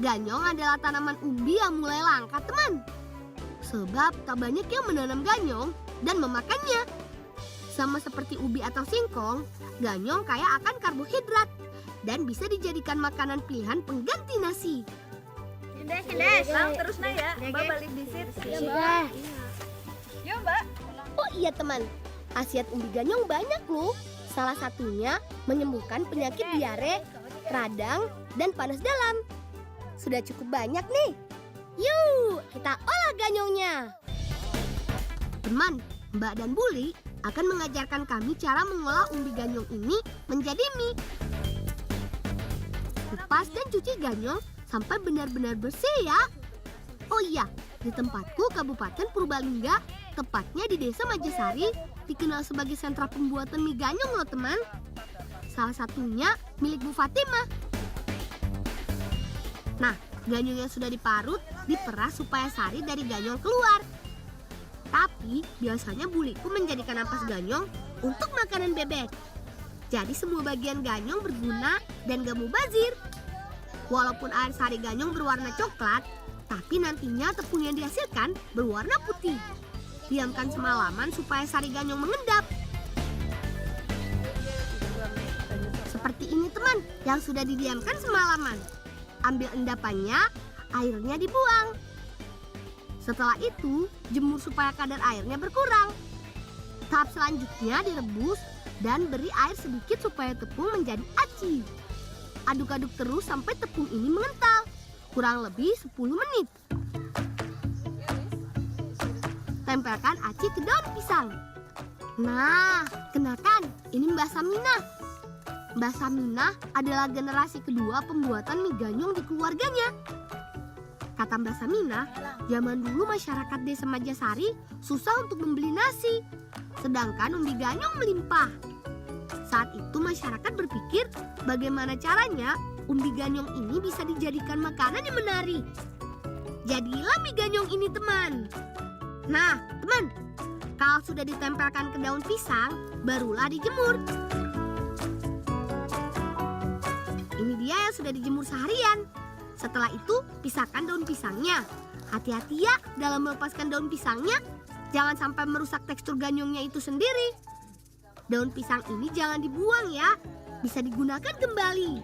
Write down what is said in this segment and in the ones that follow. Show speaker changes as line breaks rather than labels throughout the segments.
Ganyong adalah tanaman umbi yang mulai langka, teman. Sebab tak banyak yang menanam ganyong dan memakannya. Sama seperti ubi atau singkong, ganyong kaya akan karbohidrat dan bisa dijadikan makanan pilihan pengganti nasi.
Terus nah ya, Mbak balik di situ.
Sudah.
Yuk Mbak.
Oh iya teman, khasiat umbi ganyong banyak loh. Salah satunya menyembuhkan penyakit diare, radang, dan panas dalam. Sudah cukup banyak nih. Yuk, kita olah ganyongnya. Teman, Mbak dan Buli akan mengajarkan kami cara mengolah umbi ganyong ini menjadi mie. Kupas dan cuci ganyong sampai benar-benar bersih ya. Oh iya, di tempatku Kabupaten Purbalingga, tepatnya di Desa Majasari, dikenal sebagai sentra pembuatan mie ganyong loh teman. Salah satunya milik Bu Fatimah. Nah, ganyong yang sudah diparut diperas supaya sari dari ganyong keluar. Tapi biasanya buliku menjadikan ampas ganyong untuk makanan bebek. Jadi semua bagian ganyong berguna dan gak mubazir. Walaupun air sari ganyong berwarna coklat, tapi nantinya tepung yang dihasilkan berwarna putih. Diamkan semalaman supaya sari ganyong mengendap. Seperti ini teman, yang sudah didiamkan semalaman. Ambil endapannya, airnya dibuang. Setelah itu, jemur supaya kadar airnya berkurang. Tahap selanjutnya direbus dan beri air sedikit supaya tepung menjadi aci. Aduk-aduk terus sampai tepung ini mengental, kurang lebih 10 menit. Tempelkan aci ke daun pisang. Nah, kenakan, ini Mbak Saminah. Mbak Saminah adalah generasi kedua pembuatan mie ganyong di keluarganya. Kata Mbak Saminah, zaman dulu masyarakat Desa Majasari susah untuk membeli nasi, sedangkan umbi ganyong melimpah. Saat itu masyarakat berpikir bagaimana caranya umbi ganyong ini bisa dijadikan makanan yang menarik. Jadilah mie ganyong ini teman. Nah teman, kalau sudah ditempelkan ke daun pisang, barulah dijemur. Ini dia yang sudah dijemur seharian. Setelah itu pisahkan daun pisangnya. Hati-hati ya dalam melepaskan daun pisangnya. Jangan sampai merusak tekstur ganyongnya itu sendiri. Daun pisang ini jangan dibuang ya, bisa digunakan kembali.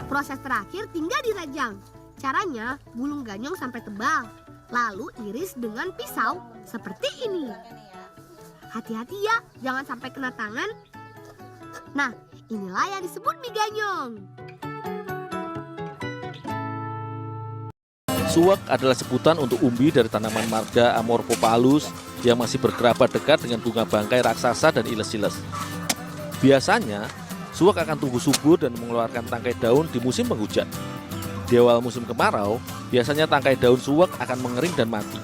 Proses terakhir tinggal dirajang. Caranya gulung ganyong sampai tebal, lalu iris dengan pisau seperti ini. Hati-hati ya, jangan sampai kena tangan. Nah, inilah yang disebut mie ganyong.
Suwak adalah sebutan untuk umbi dari tanaman marga Amorphophallus yang masih berkerabat dekat dengan bunga bangkai raksasa dan iles-iles. Biasanya, suwak akan tumbuh subur dan mengeluarkan tangkai daun di musim penghujan. Di awal musim kemarau, biasanya tangkai daun suwak akan mengering dan mati.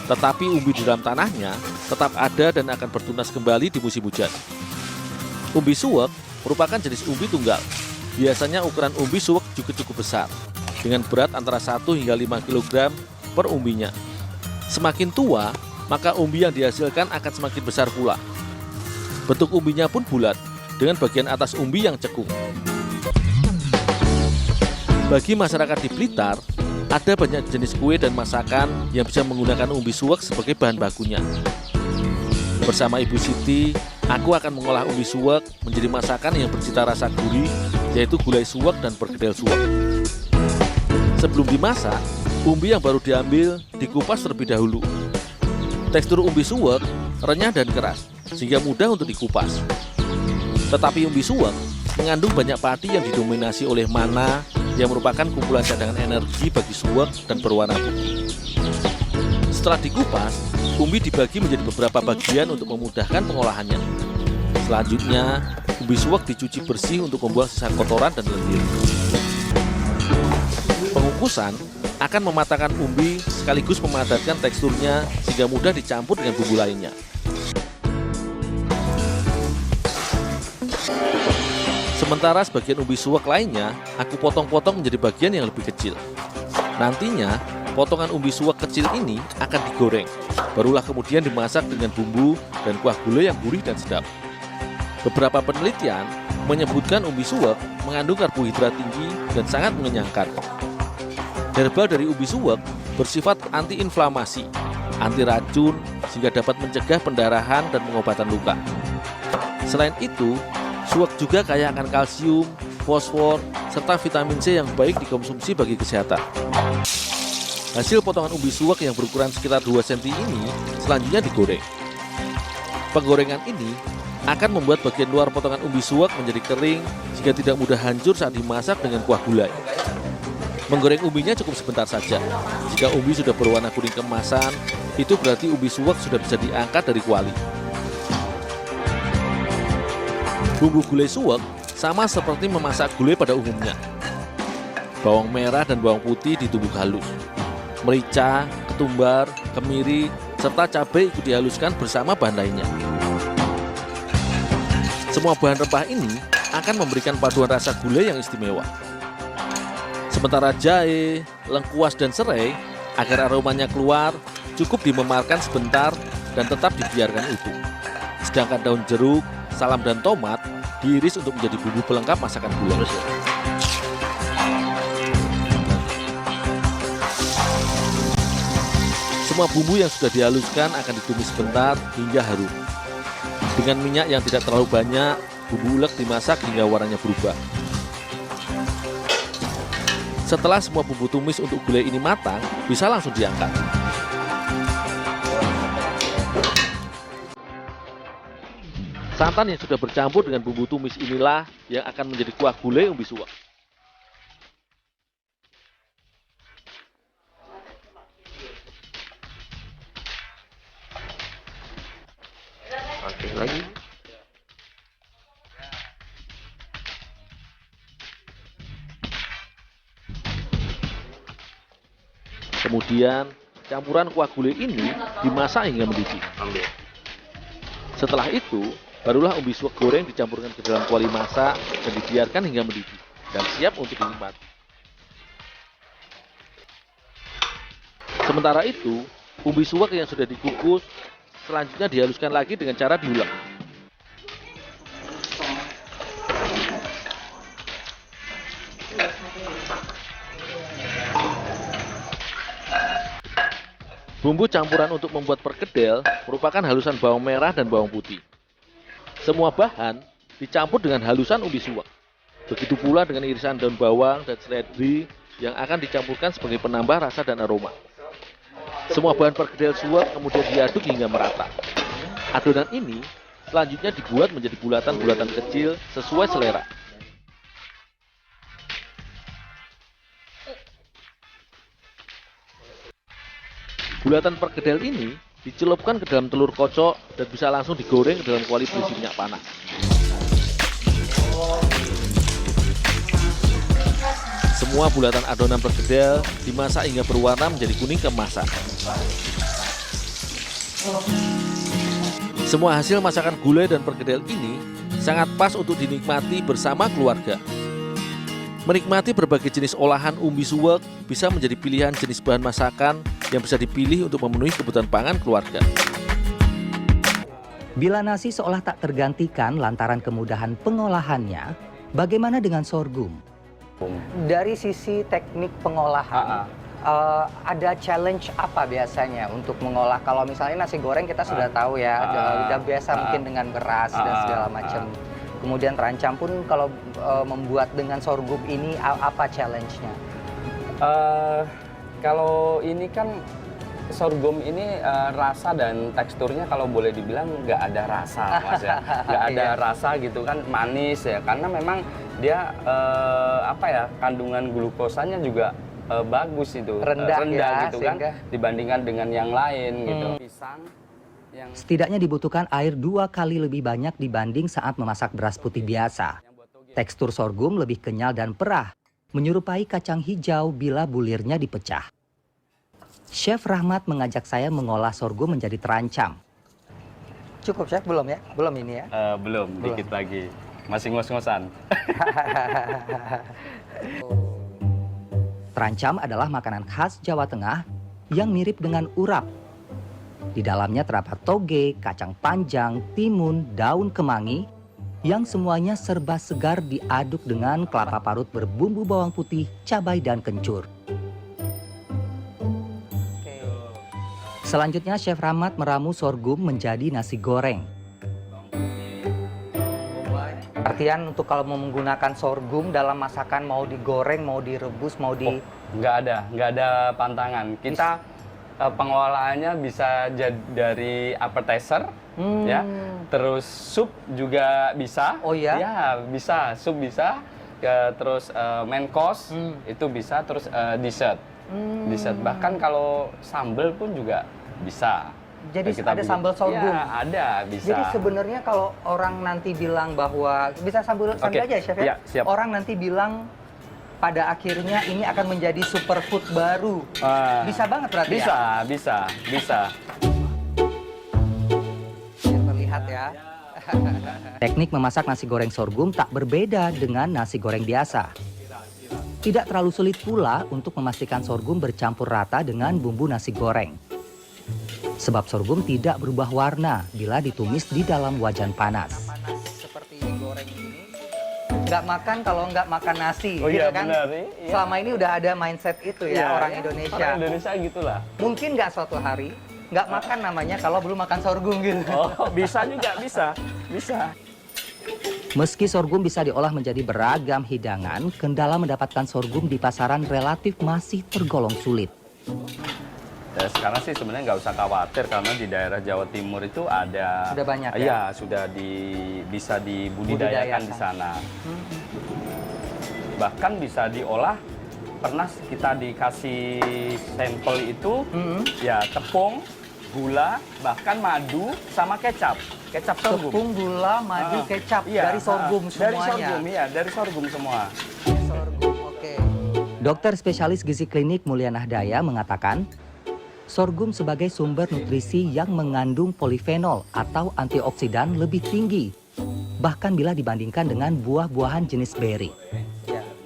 Tetapi umbi di dalam tanahnya tetap ada dan akan bertunas kembali di musim hujan. Umbi suwak merupakan jenis umbi tunggal. Biasanya ukuran umbi suwak juga cukup besar, dengan berat antara 1 hingga 5 kg per umbinya. Semakin tua, maka umbi yang dihasilkan akan semakin besar pula. Bentuk umbinya pun bulat, dengan bagian atas umbi yang cekung. Bagi masyarakat di Blitar, ada banyak jenis kue dan masakan yang bisa menggunakan umbi suwak sebagai bahan bakunya. Bersama Ibu Siti, aku akan mengolah umbi suwak menjadi masakan yang bercita rasa gurih, yaitu gulai suwak dan perkedel suwak. Sebelum dimasak, umbi yang baru diambil dikupas terlebih dahulu. Tekstur umbi suwak renyah dan keras, sehingga mudah untuk dikupas. Tetapi umbi suwak mengandung banyak pati yang didominasi oleh mana, yang merupakan kumpulan cadangan energi bagi suwak dan berwarna putih. Setelah dikupas, umbi dibagi menjadi beberapa bagian untuk memudahkan pengolahannya. Selanjutnya, umbi suwak dicuci bersih untuk membuang sisa kotoran dan lendir. Pengukusan akan mematangkan umbi sekaligus memadatkan teksturnya sehingga mudah dicampur dengan bumbu lainnya. Sementara sebagian umbi suwak lainnya aku potong-potong menjadi bagian yang lebih kecil. Nantinya potongan umbi suwak kecil ini akan digoreng, barulah kemudian dimasak dengan bumbu dan kuah gulai yang gurih dan sedap. Beberapa penelitian menyebutkan umbi suwak mengandung karbohidrat tinggi dan sangat mengenyangkan. Herbal dari umbi suwak bersifat antiinflamasi, anti racun, sehingga dapat mencegah pendarahan dan pengobatan luka. Selain itu, suwak juga kaya akan kalsium, fosfor, serta vitamin C yang baik dikonsumsi bagi kesehatan. Hasil potongan umbi suwak yang berukuran sekitar 2 cm ini selanjutnya digoreng. Penggorengan ini akan membuat bagian luar potongan umbi suwak menjadi kering sehingga tidak mudah hancur saat dimasak dengan kuah gulai. Menggoreng umbinya cukup sebentar saja. Jika umbi sudah berwarna kuning keemasan, itu berarti umbi suwak sudah bisa diangkat dari kuali. Bumbu gulai suwak sama seperti memasak gulai pada umumnya. Bawang merah dan bawang putih ditumbuk halus. Merica, ketumbar, kemiri, serta cabai ikut dihaluskan bersama bahan lainnya. Semua bahan rempah ini akan memberikan paduan rasa gulai yang istimewa. Sementara jahe, lengkuas, dan serai, agar aromanya keluar, cukup dimemarkan sebentar dan tetap dibiarkan utuh. Sedangkan daun jeruk, salam, dan tomat diiris untuk menjadi bumbu pelengkap masakan gulai. Semua bumbu yang sudah dihaluskan akan ditumis sebentar hingga harum. Dengan minyak yang tidak terlalu banyak, bumbu ulek dimasak hingga warnanya berubah. Setelah semua bumbu tumis untuk gulai ini matang, bisa langsung diangkat. Santan yang sudah bercampur dengan bumbu tumis inilah yang akan menjadi kuah gulai umbi suwak. Oke, lagi. Kemudian campuran kuah gulai ini dimasak hingga mendidih. Setelah itu, barulah umbi suwak goreng dicampurkan ke dalam kuali masak dan dibiarkan hingga mendidih dan siap untuk dinikmati. Sementara itu, umbi suwak yang sudah dikukus selanjutnya dihaluskan lagi dengan cara diulek. Bumbu campuran untuk membuat perkedel merupakan halusan bawang merah dan bawang putih. Semua bahan dicampur dengan halusan umbi suwak. Begitu pula dengan irisan daun bawang dan seledri yang akan dicampurkan sebagai penambah rasa dan aroma. Semua bahan perkedel suwak kemudian diaduk hingga merata. Adonan ini selanjutnya dibuat menjadi bulatan-bulatan kecil sesuai selera. Bulatan perkedel ini dicelupkan ke dalam telur kocok dan bisa langsung digoreng ke dalam kuali berisi minyak panas. Semua bulatan adonan perkedel dimasak hingga berwarna menjadi kuning keemasan. Semua hasil masakan gulai dan perkedel ini sangat pas untuk dinikmati bersama keluarga. Menikmati berbagai jenis olahan umbi suwak bisa menjadi pilihan jenis bahan masakan yang bisa dipilih untuk memenuhi kebutuhan pangan keluarga.
Bila nasi seolah tak tergantikan lantaran kemudahan pengolahannya, bagaimana dengan sorghum?
Dari sisi teknik pengolahan, ada challenge apa biasanya untuk mengolah? Kalau misalnya nasi goreng kita sudah tahu ya, udah biasa mungkin dengan beras dan segala macam. Kemudian terancam pun kalau membuat dengan sorghum ini apa challenge-nya?
Kalau ini kan sorghum ini rasa dan teksturnya kalau boleh dibilang nggak ada rasa, Mas ya. Nggak ada rasa gitu kan, manis ya. Karena memang dia kandungan glukosanya juga bagus itu, rendah ya, gitu kan, dibandingkan dengan yang lain gitu. Pisang
setidaknya dibutuhkan air 2 kali lebih banyak dibanding saat memasak beras putih biasa. Tekstur sorghum lebih kenyal dan perah, menyerupai kacang hijau bila bulirnya dipecah. Chef Rahmat mengajak saya mengolah sorghum menjadi terancam.
Cukup Chef, belum ya? Belum ini ya?
Belum, dikit lagi. Masih ngos-ngosan.
Terancam adalah makanan khas Jawa Tengah yang mirip dengan urap. Di dalamnya terdapat toge, kacang panjang, timun, daun kemangi, yang semuanya serba segar diaduk dengan kelapa parut berbumbu bawang putih, cabai, dan kencur. Selanjutnya, Chef Rahmat meramu sorghum menjadi nasi goreng.
Artian untuk kalau mau menggunakan sorghum dalam masakan mau digoreng, mau direbus, mau di...
Nggak ada pantangan. Kita pengelolaannya bisa dari appetizer, ya, terus sup juga bisa.
Oh ya?
Ya bisa, sup bisa. Terus main course itu bisa, terus dessert. Dessert bahkan kalau sambal pun juga bisa.
Jadi
Kita
ada
bikin.
sambal sorghum?
Ya, ada, bisa.
Jadi sebenarnya kalau orang nanti bilang bahwa... Bisa sambil
Oke.
aja Chef ya?
Ya, siap.
Orang nanti bilang pada akhirnya ini akan menjadi superfood baru. Bisa banget berarti
Bisa,
ya?
bisa.
Biar terlihat ya.
Teknik memasak nasi goreng sorghum tak berbeda dengan nasi goreng biasa. Tidak terlalu sulit pula untuk memastikan sorghum bercampur rata dengan bumbu nasi goreng. Sebab sorghum tidak berubah warna bila ditumis di dalam wajan panas.
Panas seperti goreng ini, nggak makan kalau nggak makan nasi,
Oh
gitu
iya,
kan?
benar. Iya.
Selama ini udah ada mindset itu ya, orang Indonesia.
Orang Indonesia gitulah.
Mungkin nggak suatu hari nggak makan namanya kalau belum makan sorghum gitu.
Oh, bisa juga, bisa.
Meski sorghum bisa diolah menjadi beragam hidangan, kendala mendapatkan sorghum di pasaran relatif masih tergolong sulit.
Ya, sekarang sih sebenarnya nggak usah khawatir karena di daerah Jawa Timur itu ada.
Sudah banyak ya?
Iya, sudah bisa dibudidayakan di sana. Bahkan bisa diolah. Pernah kita dikasih sampel itu, ya tepung, gula, bahkan madu sama kecap sorghum.
Tepung, gula, madu, kecap
Iya,
dari sorghum semuanya.
Dari sorghum semua.
Sorghum, oke.
Dokter spesialis gizi klinik Mulyana Daya mengatakan, sorghum sebagai sumber nutrisi yang mengandung polifenol atau antioksidan lebih tinggi, bahkan bila dibandingkan dengan buah-buahan jenis beri.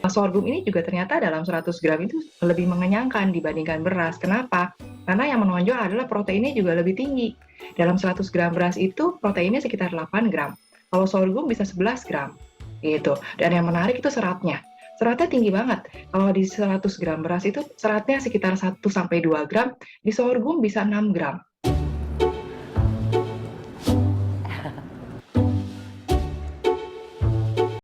Sorghum ini juga ternyata dalam 100 gram itu lebih mengenyangkan dibandingkan beras. Kenapa? Karena yang menonjol adalah proteinnya juga lebih tinggi. Dalam 100 gram beras itu proteinnya sekitar 8 gram. Kalau sorghum bisa 11 gram. Gitu. Dan yang menarik itu seratnya. Seratnya tinggi banget. Kalau di 100 gram beras itu seratnya sekitar 1-2 gram. Di sorghum bisa 6 gram.